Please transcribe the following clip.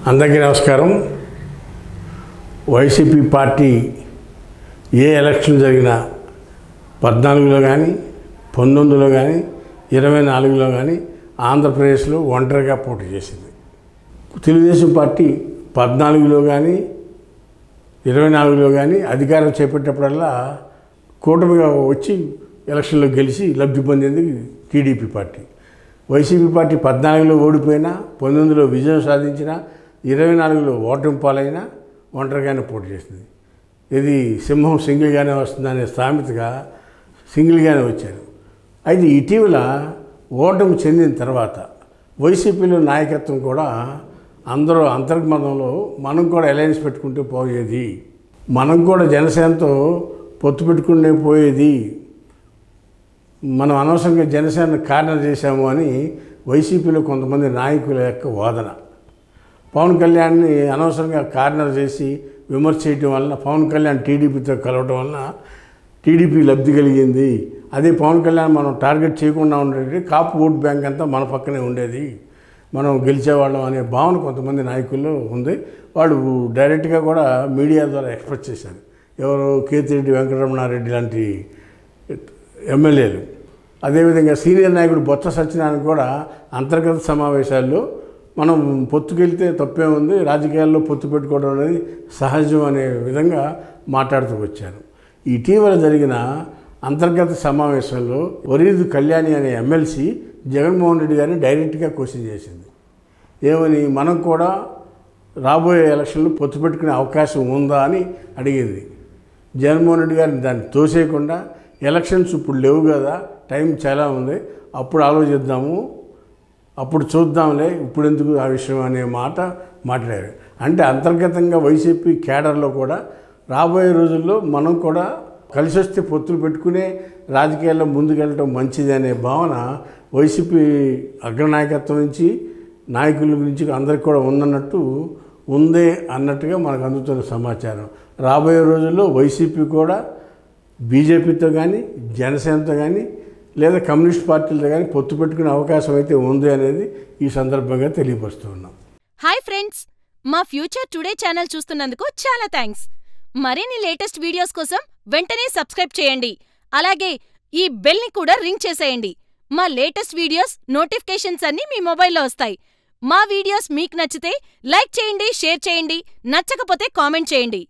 అందరికీ నమస్కారం. YCP party ఏ election జరిగినా 14లో కానీ 19లో కానీ 24లో కానీ ఆంధ్రప్రదేశ్లో ఒంటరిగా పోటీ చేసింది. తెలుగుదేశం పార్టీ 14లో కానీ 24లో కానీ అధికారం చేపట్టేటప్పుడల్లా కూటమిగా వచ్చి ఎలక్షన్లో గెలిచి లబ్ధి పొందింది టీడీపీ పార్టీ. వైసీపీ పార్టీ 14లో ఓడిపోయినా 19లో విజయం సాధించినా 24లో ఓటమి పాలైనా ఒంటరిగానే పోటీ చేసింది. ఇది సింహం సింగిల్గానే వస్తుందనే సామెతగా సింగిల్గానే వచ్చారు. అయితే ఇటీవల ఓటమి చెందిన తర్వాత వైసీపీలో నాయకత్వం కూడా అందరూ అంతర్గతంలో మనం కూడా అలయన్స్ పెట్టుకుంటూ పోయేది, మనం కూడా జనసేనతో పొత్తు పెట్టుకునే పోయేది, మనం అనవసరంగా జనసేన కార్నర్ చేశాము అని వైసీపీలో కొంతమంది నాయకుల యొక్క వాదన. పవన్ కళ్యాణ్ని అనవసరంగా కార్నర్ చేసి విమర్శ చేయటం వలన పవన్ కళ్యాణ్ టీడీపీతో కలవటం వలన టీడీపీ లబ్ధి కలిగింది. అదే పవన్ కళ్యాణ్ మనం టార్గెట్ చేయకుండా ఉండేది, కాపు ఓట్ బ్యాంక్ అంతా మన పక్కనే ఉండేది, మనం గెలిచేవాళ్ళం అనే భావన కొంతమంది నాయకుల్లో ఉంది. వాళ్ళు డైరెక్ట్గా కూడా మీడియా ద్వారా ఎక్స్ప్రెస్ చేశారు. ఎవరు కేతిరెడ్డి వెంకటరమణారెడ్డి లాంటి ఎమ్మెల్యేలు, అదేవిధంగా సీనియర్ నాయకుడు బొత్స సత్యనారాయణ కూడా అంతర్గత సమావేశాల్లో మనం పొత్తుకెళ్తే తప్పే ఉంది, రాజకీయాల్లో పొత్తు పెట్టుకోవడం అనేది సహజం అనే విధంగా మాట్లాడుతూ వచ్చారు. ఇటీవల జరిగిన అంతర్గత సమావేశంలో వరీదు కళ్యాణి అనే ఎమ్మెల్సీ జగన్మోహన్ రెడ్డి గారిని డైరెక్ట్గా క్వశ్చన్ చేసింది. ఏమని, మనం కూడా రాబోయే ఎలక్షన్లో పొత్తు పెట్టుకునే అవకాశం ఉందా అని అడిగింది. జగన్మోహన్ రెడ్డి గారిని దాన్ని తోసేయకుండా ఎలక్షన్స్ ఇప్పుడు లేవు కదా, టైం చాలా ఉంది, అప్పుడు ఆలోచిద్దాము, అప్పుడు చూద్దాంలే, ఇప్పుడు ఎందుకు ఆ విషయం అనే మాట మాట్లాడారు. అంటే అంతర్గతంగా వైసీపీ కేడర్లో కూడా రాబోయే రోజుల్లో మనం కూడా కలిసి వస్తే పొత్తులు పెట్టుకునే రాజకీయాల్లో ముందుకెళ్ళటం మంచిది అనే భావన వైసీపీ అగ్రనాయకత్వం నుంచి నాయకుల గురించి అందరికి కూడా ఉందే అన్నట్టుగా మనకు అందుతున్న సమాచారం. రాబోయే రోజుల్లో వైసీపీ కూడా బీజేపీతో కానీ జనసేనతో కానీ లేదా కమ్యూనిస్ట్ పార్టీలతో కానీ పొత్తు పెట్టుకునే అవకాశం అయితే ఉంది అనేది ఈ సందర్భంగా తెలియపరుస్తూ ఉన్నాం. హాయ్ ఫ్రెండ్స్, మా ఫ్యూచర్ టుడే ఛానల్ చూస్తున్నందుకు చాలా థ్యాంక్స్. మరిన్ని లేటెస్ట్ వీడియోస్ కోసం వెంటనే సబ్స్క్రైబ్ చేయండి. అలాగే ఈ బెల్ని కూడా రింగ్ చేసేయండి. మా లేటెస్ట్ వీడియోస్ నోటిఫికేషన్స్ అన్నీ మీ మొబైల్లో వస్తాయి. మా వీడియోస్ మీకు నచ్చితే లైక్ చేయండి, షేర్ చేయండి, నచ్చకపోతే కామెంట్ చేయండి.